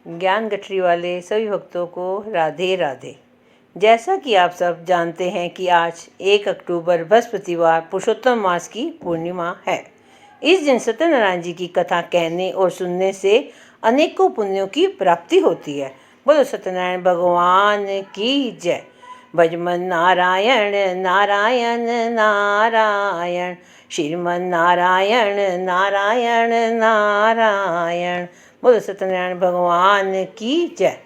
ज्ञान गठरी वाले सभी भक्तों को राधे राधे। जैसा कि आप सब जानते हैं कि आज 1 अक्टूबर बृहस्पतिवार पुरुषोत्तम मास की पूर्णिमा है। इस दिन सत्यनारायण जी की कथा कहने और सुनने से अनेकों पुण्यों की प्राप्ति होती है। बोलो सत्यनारायण भगवान की जय। भजमन नारायण नारायण नारायण, श्रीमन नारायण नारायण नारायण। बोलो सत्यनारायण भगवान की जय।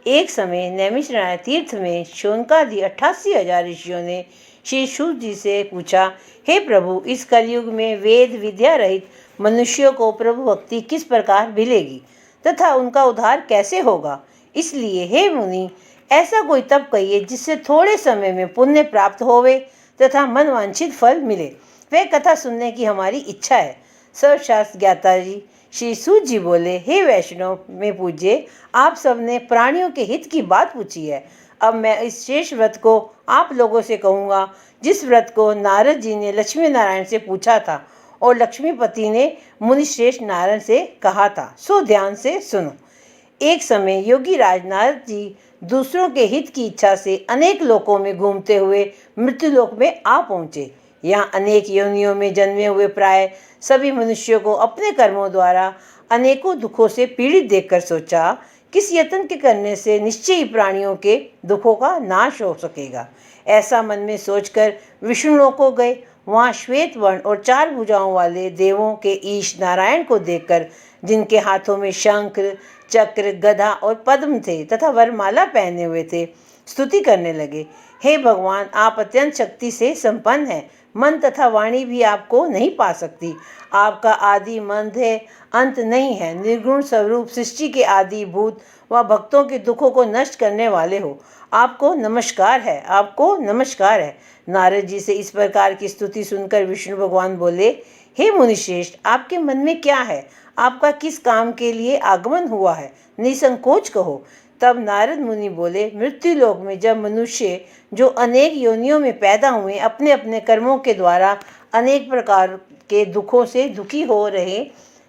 एक समय नैमिषारण्य तीर्थ में शौनकादि 88,000 ऋषियों ने श्री शुक जी से पूछा, हे प्रभु, इस कलयुग में वेद विद्या रहित मनुष्यों को प्रभु भक्ति किस प्रकार मिलेगी तथा उनका उद्धार कैसे होगा? इसलिए हे मुनि, ऐसा कोई तप कहिए जिससे थोड़े समय में पुण्य प्राप्त होवे तथा मनवांछित फल मिले। वह कथा सुनने की हमारी इच्छा है। सर्वशास्त्र ज्ञाता जी श्री सूत जी बोले, हे वैष्णव में पूज्य, आप सबने प्राणियों के हित की बात पूछी है। अब मैं इस शेष व्रत को आप लोगों से कहूँगा, जिस व्रत को नारद जी ने लक्ष्मी नारायण से पूछा था और लक्ष्मीपति ने मुनिश्रेष्ठ नारायण से कहा था। सो ध्यान से सुनो। एक समय योगी राज नारद जी दूसरों के हित की इच्छा से अनेक लोकों में घूमते हुए मृत्युलोक में आ पहुँचे। यहाँ अनेक योनियों में जन्मे हुए प्राय सभी मनुष्यों को अपने कर्मों द्वारा अनेकों दुखों से पीड़ित देखकर सोचा, किस यत्न के करने से निश्चय ही प्राणियों के दुखों का नाश हो सकेगा। ऐसा मन में सोचकर विष्णु लोक को गए। वहाँ श्वेत वर्ण और 4 भुजाओं वाले देवों के ईश नारायण को देखकर, जिनके हाथों में शंख चक्र गदा और पद्म थे तथा वरमाला पहने हुए थे, स्तुति करने लगे। हे भगवान, आप अत्यंत शक्ति से संपन्न हैं। मन तथा वाणी भी आपको नहीं पा सकती। आपका आदि मध्य है, अंत नहीं है। निर्गुण स्वरूप सृष्टि के आदि भूत व भक्तों के दुखों को नष्ट करने वाले हो। आपको नमस्कार है, आपको नमस्कार है। नारद जी से इस प्रकार की स्तुति सुनकर विष्णु भगवान बोले, हे मुनिश्रेष्ठ, आपके मन में क्या है? आपका किस काम के लिए आगमन हुआ है? निसंकोच कहो। तब नारद मुनि बोले, मृत्यु लोक में जब मनुष्य जो अनेक योनियों में पैदा हुए अपने अपने कर्मों के द्वारा अनेक प्रकार के दुखों से दुखी हो रहे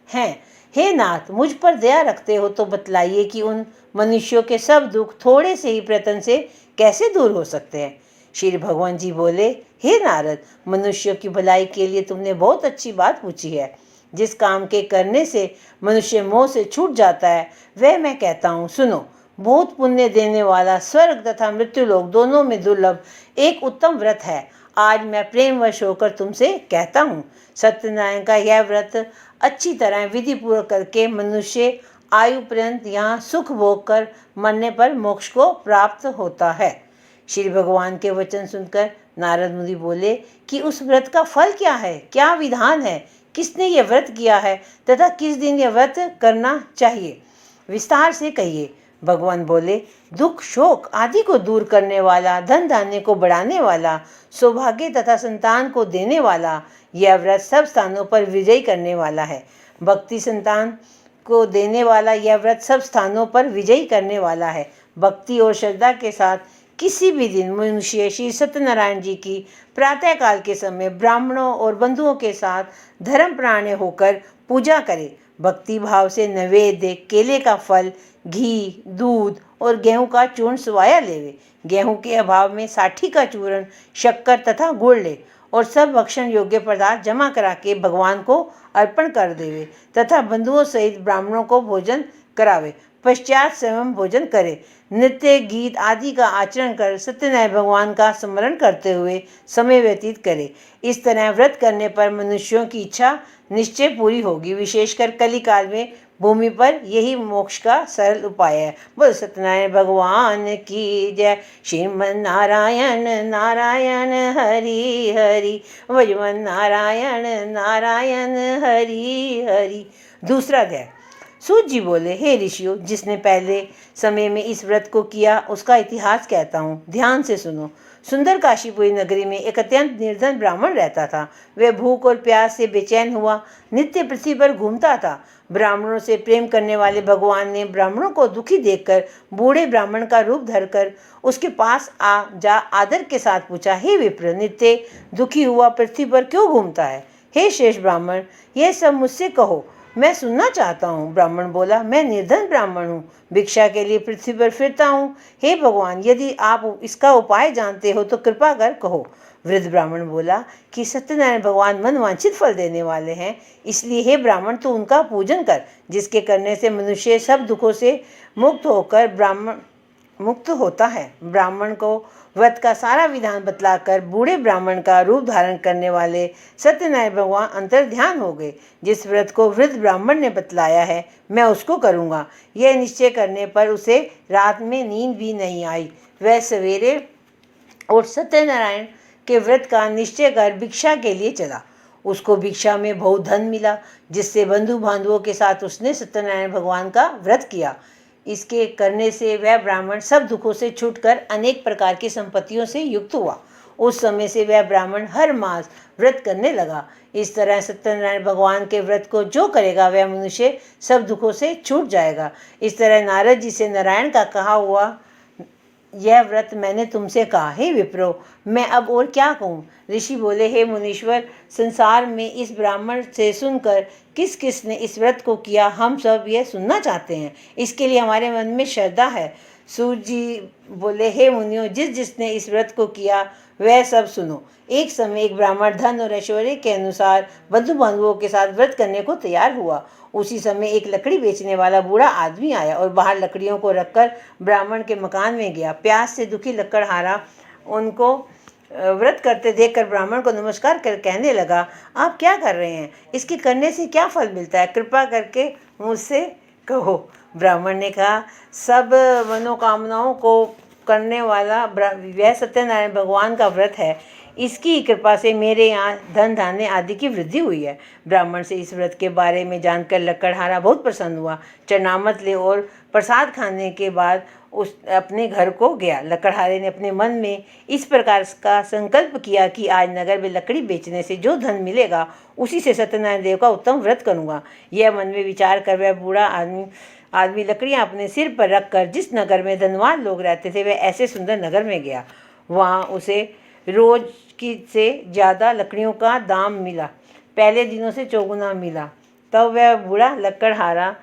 हैं, हे नाथ, मुझ पर दया रखते हो तो बतलाइए कि उन मनुष्यों के सब दुख थोड़े से ही प्रयत्न से कैसे दूर हो सकते हैं। श्री भगवान जी बोले, हे नारद, मनुष्यों की भलाई के लिए तुमने बहुत अच्छी बात पूछी है। जिस काम के करने से मनुष्य मोह से छूट जाता है वह मैं कहता हूँ, सुनो। बहुत पुण्य देने वाला स्वर्ग तथा मृत्युलोक दोनों में दुर्लभ एक उत्तम व्रत है। आज मैं प्रेमवश होकर तुमसे कहता हूँ। सत्यनारायण का यह व्रत अच्छी तरह विधि पूर्वक करके मनुष्य आयु पर्यंत यहाँ सुख भोग कर मरने पर मोक्ष को प्राप्त होता है। श्री भगवान के वचन सुनकर नारद मुनि बोले कि उस व्रत का फल क्या है, क्या विधान है, किसने यह व्रत किया है तथा किस दिन यह व्रत करना चाहिए, विस्तार से कहिए। भगवान बोले, दुख शोक आदि को दूर करने वाला, धन धान्य को बढ़ाने वाला, सौभाग्य तथा संतान को देने वाला, यह व्रत सब स्थानों पर विजय करने वाला है। भक्ति संतान को देने वाला यह व्रत सब स्थानों पर विजयी करने वाला है। भक्ति और श्रद्धा के साथ किसी भी दिन मनुष्य श्री सत्यनारायण जी की प्रातःकाल के समय ब्राह्मणों और बंधुओं के साथ धर्मप्राण होकर पूजा करे। भक्ति भाव से नैवेद्य, केले का फल, घी, दूध और गेहूं का चूर्ण सुवाया लेवे। गेहूं के अभाव में साठी का चूर्ण, शक्कर तथा गुड़ ले और सब भक्षण योग्य पदार्थ जमा करा के भगवान को अर्पण कर देवे तथा बंधुओं सहित ब्राह्मणों को भोजन करावे। पश्चात स्वयं भोजन करे। नृत्य गीत आदि का आचरण कर सत्यनारायण भगवान का स्मरण करते हुए समय व्यतीत करे। इस तरह व्रत करने पर मनुष्यों की इच्छा निश्चय पूरी होगी। विशेषकर कली काल में भूमि पर यही मोक्ष का सरल उपाय है। बोल सत्यनारायण भगवान की जय। श्रीमन नारायण नारायण हरि हरि, भजमन नारायण नारायण हरि हरि। दूसरा अध्याय। सूत जी बोले, हे ऋषियों, जिसने पहले समय में इस व्रत को किया उसका इतिहास कहता हूँ, ध्यान से सुनो। सुंदर काशीपुरी नगरी में एक अत्यंत निर्धन ब्राह्मण रहता था। वह भूख और प्यास से बेचैन हुआ नित्य पृथ्वी पर घूमता था। ब्राह्मणों से प्रेम करने वाले भगवान ने ब्राह्मणों को दुखी देखकर बूढ़े ब्राह्मण का रूप धरकर उसके पास आ जा आदर के साथ पूछा, हे विप्र, नित्य दुखी हुआ पृथ्वी पर क्यों घूमता है? हे शेष ब्राह्मण, यह सब मुझसे कहो। मैं सुनना चाहता हूँ। ब्राह्मण बोला, मैं निर्धन ब्राह्मण हूँ, भिक्षा के लिए पृथ्वी पर फिरता हूँ। हे भगवान, यदि आप इसका उपाय जानते हो तो कृपा कर कहो। वृद्ध ब्राह्मण बोला कि सत्यनारायण भगवान मनवांछित फल देने वाले हैं, इसलिए हे ब्राह्मण तू उनका पूजन कर, जिसके करने से मनुष्य सब दुखों से मुक्त होता है। ब्राह्मण को व्रत का सारा विधान बतलाकर बूढ़े ब्राह्मण का रूप धारण करने वाले सत्यनारायण भगवान अंतर ध्यान हो गए। जिस व्रत को वृद्ध ब्राह्मण ने बतलाया है मैं उसको करूँगा, यह निश्चय करने पर उसे रात में नींद भी नहीं आई। वह सवेरे उठ सत्यनारायण के व्रत का निश्चय कर भिक्षा के लिए चला। उसको भिक्षा में बहुत धन मिला, जिससे बंधु बांधवों के साथ उसने सत्यनारायण भगवान का व्रत किया। इसके करने से वह ब्राह्मण सब दुखों से छूटकर अनेक प्रकार की संपत्तियों से युक्त हुआ। उस समय से वह ब्राह्मण हर मास व्रत करने लगा। इस तरह सत्यनारायण भगवान के व्रत को जो करेगा वह मनुष्य सब दुखों से छूट जाएगा। इस तरह नारद जी से नारायण का कहा हुआ यह व्रत मैंने तुमसे कहा। हे विप्रो, मैं अब और क्या कहूँ। ऋषि बोले, हे मुनीश्वर, संसार में इस ब्राह्मण से सुनकर किस किस ने इस व्रत को किया, हम सब यह सुनना चाहते हैं। इसके लिए हमारे मन में श्रद्धा है। सूर्य जी बोले, हे मुनियों, जिस जिसने इस व्रत को किया वह सब सुनो। एक समय एक ब्राह्मण धन और ऐश्वर्य के अनुसार बंधु बांधवों के साथ व्रत करने को तैयार हुआ। उसी समय एक लकड़ी बेचने वाला बूढ़ा आदमी आया और बाहर लकड़ियों को रखकर ब्राह्मण के मकान में गया। प्यास से दुखी लकड़हारा उनको व्रत करते देखकर ब्राह्मण को नमस्कार कर कहने लगा, आप क्या कर रहे हैं? इसके करने से क्या फल मिलता है? कृपा करके मुझसे कहो। ब्राह्मण ने कहा, सब मनोकामनाओं को करने वाला वह सत्यनारायण भगवान का व्रत है। इसकी कृपा से मेरे यहाँ धन धान्य आदि की वृद्धि हुई है। ब्राह्मण से इस व्रत के बारे में जानकर लकड़हारा बहुत प्रसन्न हुआ। चरणामत ले और प्रसाद खाने के बाद उस अपने घर को गया। लकड़हारे ने अपने मन में इस प्रकार का संकल्प किया कि आज नगर में लकड़ी बेचने से जो धन मिलेगा उसी से सत्यनारायण देव का उत्तम व्रत करूँगा। यह मन में विचार कर वह बूढ़ा आदमी लकड़ियाँ अपने सिर पर रखकर जिस नगर में धनवान लोग रहते थे वह ऐसे सुंदर नगर में गया। वहाँ उसे रोज की से ज़्यादा लकड़ियों का दाम मिला, पहले दिनों से चौगुना मिला। तब वह बूढ़ा लकड़हारा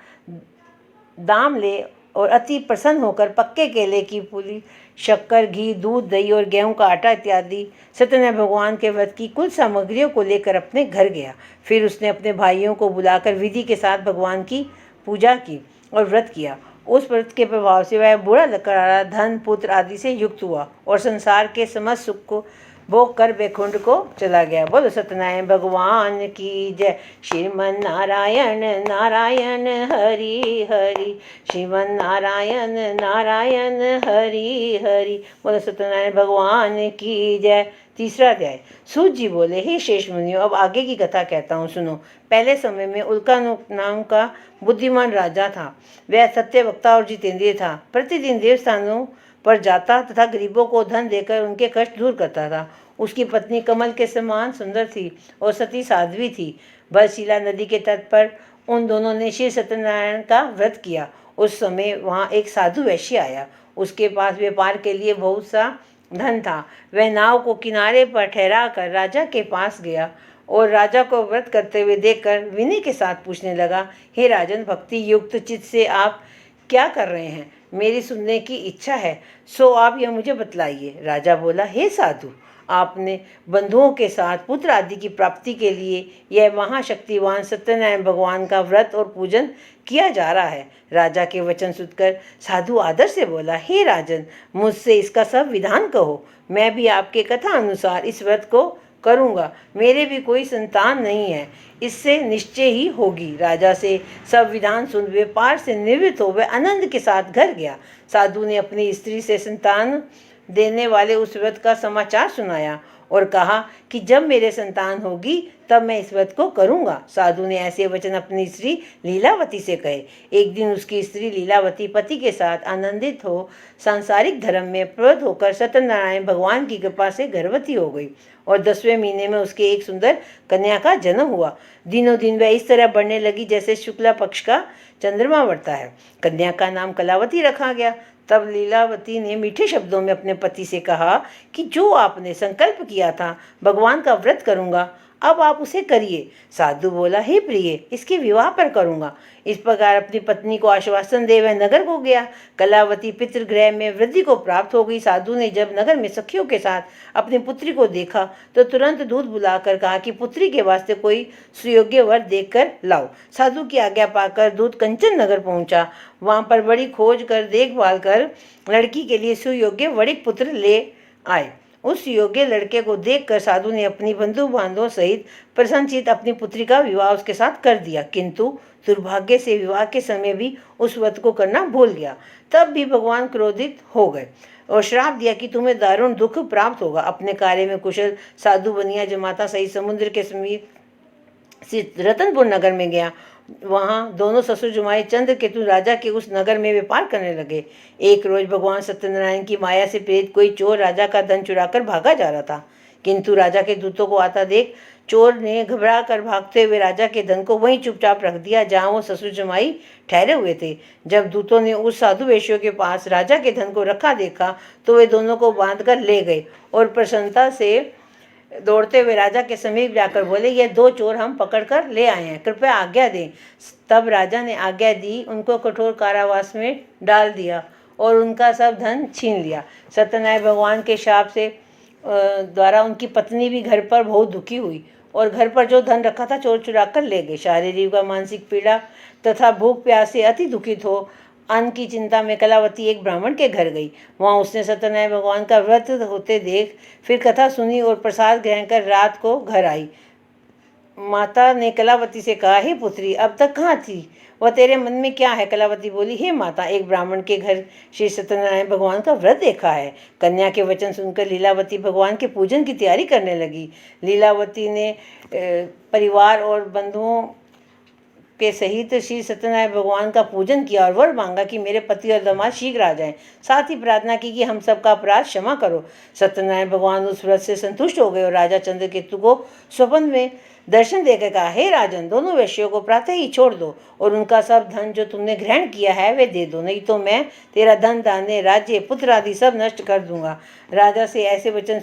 दाम ले और अति प्रसन्न होकर पक्के केले की पूली, शक्कर, घी, दूध, दही और गेहूं का आटा इत्यादि सत्यनारायण भगवान के व्रत की कुल सामग्रियों को लेकर अपने घर गया। फिर उसने अपने भाइयों को बुलाकर विधि के साथ भगवान की पूजा की और व्रत किया। उस व्रत के प्रभाव से वह बूढ़ा लकड़हारा धन, पुत्र आदि से युक्त हुआ और संसार के समस्त सुख को भोग कर बैकुंठ को चला गया। बोलो सत्यनारायण भगवान की जय। श्रीमन नारायण नारायण हरि हरि, श्रीमन नारायण नारायण हरि हरि। बोलो सत्यनारायण भगवान की जय। तीसरा अध्याय। सूत जी बोले, हे शेष मुनियों, अब आगे की कथा कहता हूँ, सुनो। पहले समय में उल्का नाम का बुद्धिमान राजा था। वह सत्य वक्ता और जितेंद्रिय था। प्रतिदिन देवस्थानों पर जाता तथा गरीबों को धन देकर उनके कष्ट दूर करता था। उसकी पत्नी कमल के समान सुंदर थी और सती साध्वी थी। बरसीला नदी के तट पर उन दोनों ने श्री सत्यनारायण का व्रत किया। उस समय वहाँ एक साधु वैश्य आया। उसके पास व्यापार के लिए बहुत सा धन था। वह नाव को किनारे पर ठहरा कर राजा के पास गया और राजा को व्रत करते हुए देखकर विनय के साथ पूछने लगा, हे राजन, भक्ति युक्त चित्त से आप क्या कर रहे हैं? मेरी सुनने की इच्छा है, सो आप यह मुझे बतलाइए। राजा बोला, हे साधु, आपने बंधुओं के साथ पुत्र आदि की प्राप्ति के लिए यह महाशक्तिवान सत्यनारायण भगवान का व्रत और पूजन किया जा रहा है। राजा के वचन सुनकर साधु आदर से बोला, हे राजन, मुझसे इसका सब विधान कहो। मैं भी आपके कथा अनुसार इस व्रत को करूँगा। मेरे भी कोई संतान नहीं है, इससे निश्चय ही होगी। राजा से सब विधान सुन व्यापार से निवृत्त हो वह आनंद के साथ घर गया। साधु ने अपनी स्त्री से संतान देने वाले उस व्रत का समाचार सुनाया और कहा कि जब मेरे संतान होगी तब मैं इस व्रत को करूँगा। साधु ने ऐसे वचन अपनी स्त्री लीलावती से कहे। एक दिन उसकी स्त्री लीलावती पति के साथ आनंदित हो सांसारिक धर्म में प्रवृत्त होकर सत्यनारायण भगवान की कृपा से गर्भवती हो गई और 10वें महीने में उसके एक सुंदर कन्या का जन्म हुआ। दिनों दिन वह इस तरह बढ़ने लगी जैसे शुक्ला पक्ष का चंद्रमा बढ़ता है। कन्या का नाम कलावती रखा गया। तब लीलावती ने मीठे शब्दों में अपने पति से कहा कि जो आपने संकल्प किया था भगवान का व्रत करूंगा, अब आप उसे करिए। साधु बोला, हे प्रिय, इसके विवाह पर करूँगा। इस प्रकार अपनी पत्नी को आश्वासन दे वह नगर को गया। कलावती पितृगृह में वृद्धि को प्राप्त हो गई। साधु ने जब नगर में सखियों के साथ अपनी पुत्री को देखा तो तुरंत दूत बुलाकर कहा कि पुत्री के वास्ते कोई सुयोग्य वर देखकर लाओ। साधु की आज्ञा पाकर दूत कंचन नगर पहुंचा। वहां पर बड़ी खोज कर देखभाल कर लड़की के लिए सुयोग्य वणिक पुत्र ले आए। उस योग्य लड़के को देखकर साधु ने अपनी बंधु बांधवों सहित प्रसन्नचित अपनी पुत्री का विवाह उसके साथ कर दिया, किंतु दुर्भाग्य से विवाह के समय भी उस व्रत को करना भूल गया। तब भी भगवान क्रोधित हो गए और श्राप दिया कि तुम्हें दारुण दुख प्राप्त होगा। अपने कार्य में कुशल साधु बनिया जमाता सहित समुद्र के समीप रतनपुर नगर में गया। वहाँ दोनों ससुर जुमाई चंद्रकेतु राजा के उस नगर में व्यापार करने लगे। एक रोज भगवान सत्यनारायण की माया से प्रेरित कोई चोर राजा का धन चुराकर भागा जा रहा था, किंतु राजा के दूतों को आता देख चोर ने घबरा कर भागते हुए राजा के धन को वहीं चुपचाप रख दिया जहाँ वो ससुर जमाई ठहरे हुए थे। जब दूतों ने उस साधु वेश्यों के पास राजा के धन को रखा देखा तो वे दोनों को बांध कर ले गए और प्रसन्नता से दौड़ते हुए राजा के समीप जाकर बोले, ये दो चोर हम पकड़ कर ले आए हैं, कृपया आज्ञा दें। तब राजा ने आज्ञा दी, उनको कठोर कारावास में डाल दिया और उनका सब धन छीन लिया। सत्यनारायण भगवान के शाप से द्वारा उनकी पत्नी भी घर पर बहुत दुखी हुई और घर पर जो धन रखा था चोर चुरा कर ले गए। शारीरिक व मानसिक पीड़ा तथा भूख प्यास से अति दुखित हो अन्न की चिंता में कलावती एक ब्राह्मण के घर गई। वहाँ उसने सत्यनारायण भगवान का व्रत होते देख फिर कथा सुनी और प्रसाद ग्रहण कर रात को घर आई। माता ने कलावती से कहा, हे पुत्री, अब तक कहाँ थी? वह तेरे मन में क्या है? कलावती बोली, हे माता, एक ब्राह्मण के घर श्री सत्यनारायण भगवान का व्रत देखा है। कन्या के वचन सुनकर लीलावती भगवान के पूजन की तैयारी करने लगी। लीलावती ने परिवार और बंधुओं के सहित श्री सत्यनारायण भगवान का पूजन किया और वर मांगा कि मेरे पति और दामाद शीघ्र आ जाएं। साथ ही प्रार्थना की कि हम सबका अपराध क्षमा करो। सत्यनारायण भगवान उस व्रत से संतुष्ट हो गए और राजा चंद्रकेतु को स्वप्न में दर्शन देकर कहा, हे राजन, दोनों वैश्यों को प्रातः ही छोड़ दो और उनका सब धन जो तुमने ग्रहण किया है वे दे दो, नहीं तो मैं तेरा धन धान्य राज्य पुत्र आदि सब नष्ट कर दूंगा। राजा से ऐसे वचन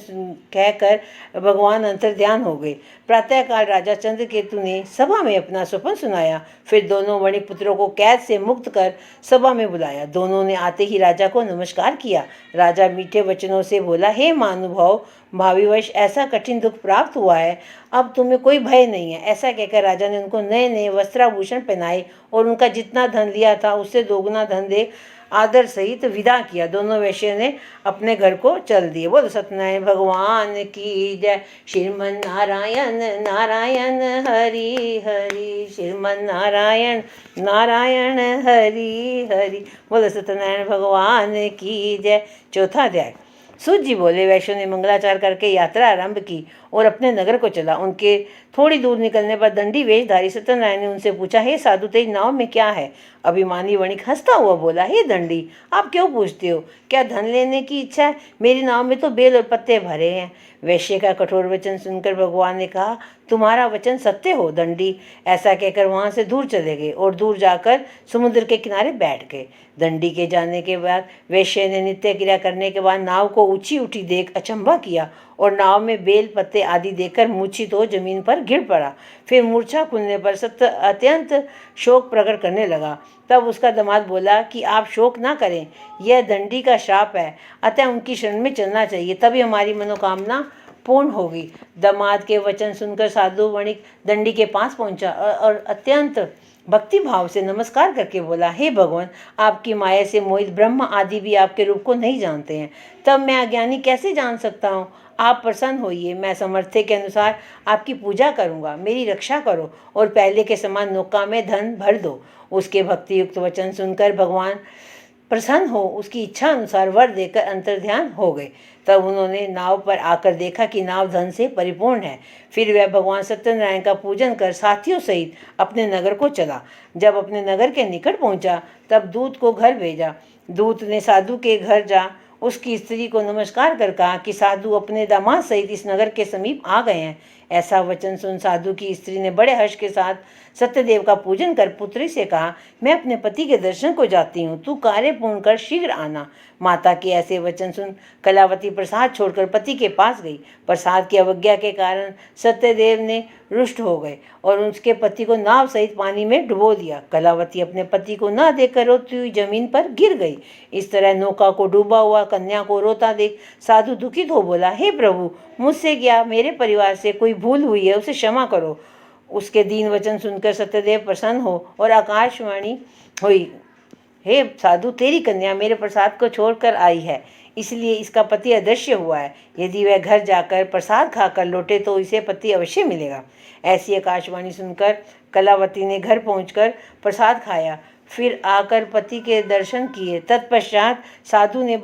कहकर भगवान अंतर्ध्यान हो गए। प्रातःकाल राजा चंद्रकेतु ने सभा में अपना स्वप्न सुनाया। फिर दोनों वणिक पुत्रों को कैद से मुक्त कर सभा में बुलाया। दोनों ने आते ही राजा को नमस्कार किया। राजा मीठे वचनों से बोला, हे महानुभाव, भाविवश ऐसा कठिन दुख प्राप्त हुआ है, अब तुम्हें कोई भय नहीं है। ऐसा कहकर राजा ने उनको नए नए वस्त्राभूषण पहनाए और उनका जितना धन लिया था उससे दोगुना धन दे आदर सहित विदा किया। दोनों वैश्य ने अपने घर को चल दिए। बोलो सत्यनारायण भगवान की जय। श्रीमन नारायण नारायण हरि हरि, श्रीमन नारायण नारायण हरि हरि। बोलो सत्यनारायण भगवान की जय। चौथा अध्याय। सूत जी बोले, वैश्य ने मंगलाचार करके यात्रा आरंभ की और अपने नगर को चला। उनके थोड़ी दूर निकलने पर दंडी वेशधारी सत्यनारायण ने उनसे पूछा, हे साधु, तेरी नाव में क्या है? अभिमानी वणिक हंसता हुआ बोला, हे दंडी, आप क्यों पूछते हो? क्या धन लेने की इच्छा है? मेरी नाव में तो बेल और पत्ते भरे हैं। वैश्य का कठोर वचन सुनकर भगवान ने कहा, तुम्हारा वचन सत्य हो दंडी। ऐसा कहकर वहां से दूर चले गए और दूर जाकर समुद्र के किनारे बैठ गए। दंडी के जाने के बाद वैश्य ने नित्य क्रिया करने के बाद नाव को ऊंची उठी देख अचंभा किया और नाव में बेल पत्ते आदि देकर मूर्छित हो जमीन पर गिर पड़ा। फिर मूर्छा खुलने पर सत्य अत्यंत शोक प्रकट करने लगा। तब उसका दामाद बोला कि आप शोक ना करें, यह दंडी का श्राप है, अतः उनकी शरण में चलना चाहिए, तभी हमारी मनोकामना पूर्ण होगी। दामाद के वचन सुनकर साधु वणिक दंडी के पास पहुंचा और अत्यंत भक्ति भाव से नमस्कार करके बोला, हे भगवान, आपकी माया से मोहित ब्रह्म आदि भी आपके रूप को नहीं जानते हैं, तब मैं अज्ञानी कैसे जान सकता हूँ? आप प्रसन्न होइए, मैं सामर्थ्य के अनुसार आपकी पूजा करूँगा, मेरी रक्षा करो और पहले के समान नौका में धन भर दो। उसके भक्ति युक्त वचन सुनकर भगवान प्रसन्न हो उसकी इच्छा अनुसार वर देकर अंतर्ध्यान हो गए। तब उन्होंने नाव पर आकर देखा कि नाव धन से परिपूर्ण है। फिर वह भगवान सत्यनारायण का पूजन कर साथियों सहित अपने नगर को चला। जब अपने नगर के निकट पहुंचा तब दूत को घर भेजा। दूत ने साधु के घर जा उसकी स्त्री को नमस्कार कर कहा कि साधु अपने दामाद सहित इस नगर के समीप आ गए हैं। ऐसा वचन सुन साधु की स्त्री ने बड़े हर्ष के साथ सत्यदेव का पूजन कर पुत्री से कहा, मैं अपने पति के दर्शन को जाती हूँ, तू कार्य पूर्ण कर शीघ्र आना। माता के ऐसे वचन सुन कलावती प्रसाद छोड़कर पति के पास गई। प्रसाद की अवज्ञा के कारण सत्यदेव ने रुष्ट हो गए और उसके पति को नाव सहित पानी में डुबो दिया। कलावती अपने पति को न देखकर रोती हुई जमीन पर गिर गई। इस तरह नौका को डूबा हुआ कन्या को रोता देख साधु दुखित हो बोला, हे प्रभु, मुझसे क्या मेरे परिवार से कोई भूल हुई है, उसे क्षमा करो। उसके दीन वचन सुनकर सत्यदेव प्रसन्न हो और आकाशवाणी हुई, हे साधु, तेरी कन्या मेरे प्रसाद को छोड़कर आई है, इसलिए इसका पति अदृश्य हुआ है। यदि वह घर जाकर प्रसाद खाकर लौटे तो इसे पति अवश्य मिलेगा। ऐसी आकाशवाणी सुनकर कलावती ने घर पहुंचकर प्रसाद खाया, फिर आकर पति के दर्शन किए। तत्पश्चात साधु ने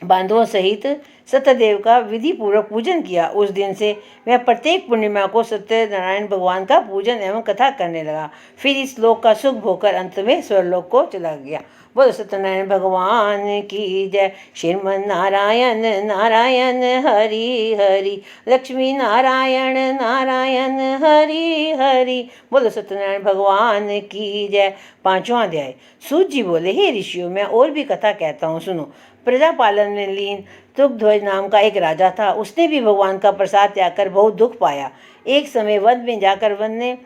बांधुओं सहित सत्यदेव का विधि पूर्वक पूजन किया। उस दिन से वह प्रत्येक पूर्णिमा को सत्यनारायण भगवान का पूजन एवं कथा करने लगा। फिर इस लोक का सुख भोकर अंत में स्वर्लोक को चला गया। बोलो सत्यनारायण भगवान की जय। श्रीमन नारायण नारायण हरि हरि, लक्ष्मी नारायण नारायण हरि हरि। बोलो सत्यनारायण भगवान की जय। 5वां अध्याय। सूत जी बोले, हे ऋषियों, मैं और भी कथा कहता हूँ, सुनो। प्रजा पालन में लीन तुगध्वज नाम का एक राजा था। उसने भी भगवान का प्रसाद त्याग कर बहुत दुख पाया। एक समय वन में जाकर वन ने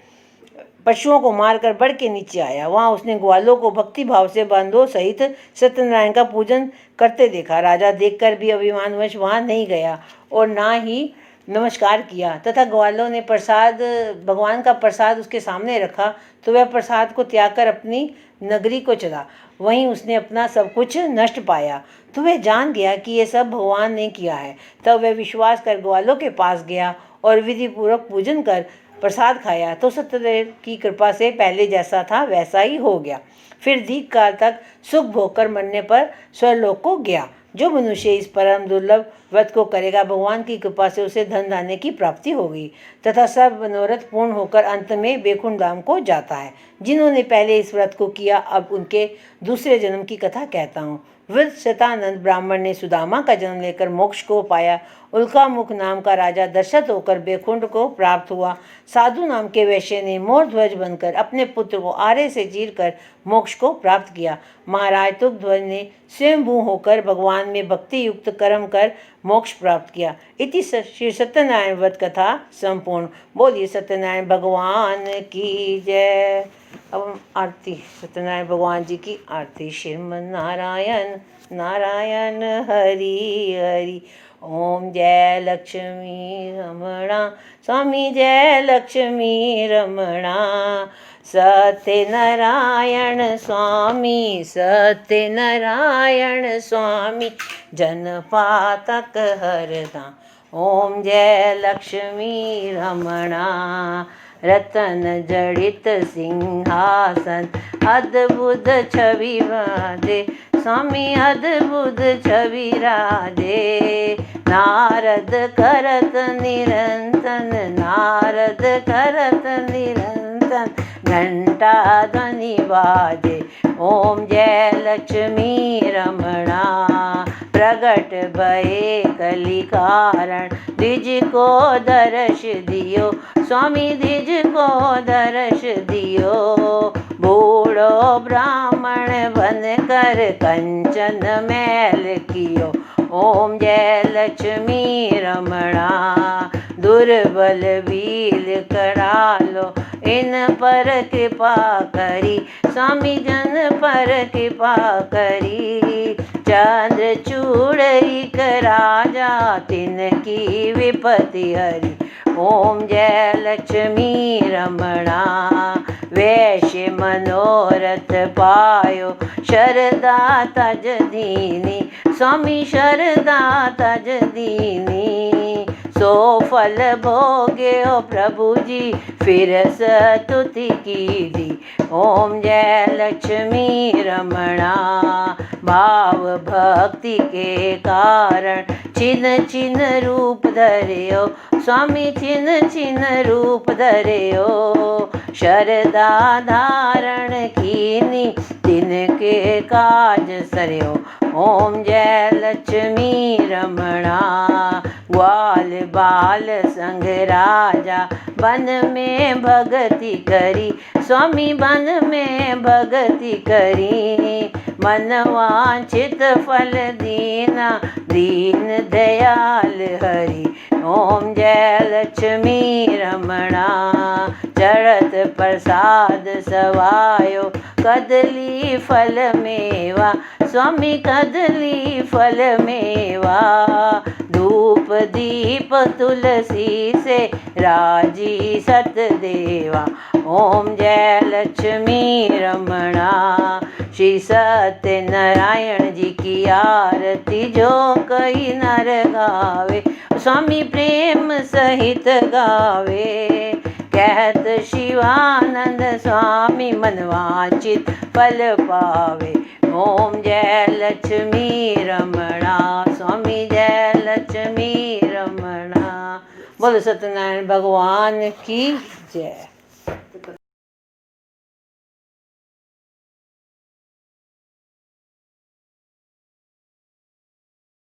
पशुओं को मारकर बढ़ के नीचे आया। वहाँ उसने ग्वालों को भक्ति भाव से बांधों सहित सत्यनारायण का पूजन करते देखा। राजा देखकर भी अभिमानवश वहाँ नहीं गया और ना ही नमस्कार किया, तथा ग्वालों ने भगवान का प्रसाद उसके सामने रखा तो वह प्रसाद को त्याग कर अपनी नगरी को चला। वहीं उसने अपना सब कुछ नष्ट पाया तो वह जान गया कि ये सब भगवान ने किया है। तब वह विश्वास कर ग्वालों के पास गया और विधि पूर्वक पूजन कर प्रसाद खाया तो सत्यदेव की कृपा से पहले जैसा था वैसा ही हो गया। फिर दीर्घ काल तक सुख भोग कर मरने पर स्वर्लोक को गया। जो मनुष्य इस परम दुर्लभ व्रत को करेगा, भगवान की कृपा से उसे धन धान्य की प्राप्ति होगी तथा सब मनोरथ पूर्ण होकर अंत में बैकुंठ धाम को जाता है। जिन्होंने पहले इस व्रत को किया, अब उनके दूसरे जन्म की कथा कहता हूँ। वृद्ध शतानंद ब्राह्मण ने सुदामा का जन्म लेकर मोक्ष को पाया। उल्कामुख नाम का राजा दशरथ होकर बैकुंठ को प्राप्त हुआ। साधु नाम के वैश्य ने मोर ध्वज बनकर अपने पुत्र को आरे से चीरकर मोक्ष को प्राप्त किया। महाराज तुगध्वज ने स्वयंभू होकर भगवान में भक्ति युक्त कर्म कर मोक्ष प्राप्त किया। इति श्री सत्यनारायण व्रत कथा संपूर्ण। बोलिए सत्यनारायण भगवान की जय। अब आरती, सत्यनारायण भगवान जी की आरती। श्रीमन नारायण नारायण हरि हरि। ओम जय लक्ष्मी रमणा स्वामी, जय लक्ष्मी रमणा। सत्यनारायण स्वामी, सत्यनारायण स्वामी, जनपातक हरदा। ओम जय लक्ष्मी रमणा। रतन जड़ित सिंहासन, अद्भुत छवि राधे स्वामी, अद्भुत छवि राधे। नारद करत निरंतन, नारद करत निरंतन, घंटा ध्वनि बाजे। ओम जय लक्ष्मी रमणा। प्रगट भये कलि कारण, द्विज को दर्श दियो स्वामी, द्विज को दर्श दियो। बूढ़ो ब्राह्मण बन कर कंचन मैल कियो। ओम जय लक्ष्मी रमणा। दुर्बल बील करालो, इन पर कृपा करी स्वामी, जन पर कृपा करी। चंद्र चूड़ई राजा, तिनकी विपत्ति हरी। ओम जय लक्ष्मी रमणा। वैश्य मनोरथ पायो, शरदा तज दीनी स्वामी, शरदा तज दीनी। सो फल भोग्यो प्रभु जी, फिर स्तुति कीधी। ओम जय लक्ष्मी रमणा। भाव भक्ति के कारण छिन छिन रूप धर्यो स्वामी, छिन छिन रूप धर्यो। शरदा धारण कीनी, तिनके काज सरयो। ओम जय लक्ष्मी रमणा। ग्वाल बाल संग राजा वन में भगति करी, स्वामी वन में भगति करी। मन वांछित फल दीना, दीन दयाल हरि। ओम जय लक्ष्मी रमणा। चढ़त प्रसाद सवायो, कदली फल मेवा, स्वामी कदली फल मेवा। धूप दीप तुलसी से, राजी सतदेवा। ओम जय लक्ष्मी रमणा। श्री सत्यनारायण जी की आरती जो कई नर गावे, स्वामी प्रेम सहित गावे। कहत शिवानंद स्वामी मन वांछित फल पावे। ओम जय लक्ष्मी रमणा, स्वामी जय लक्ष्मी रमणा। बोलो सत्यनारायण भगवान की जय।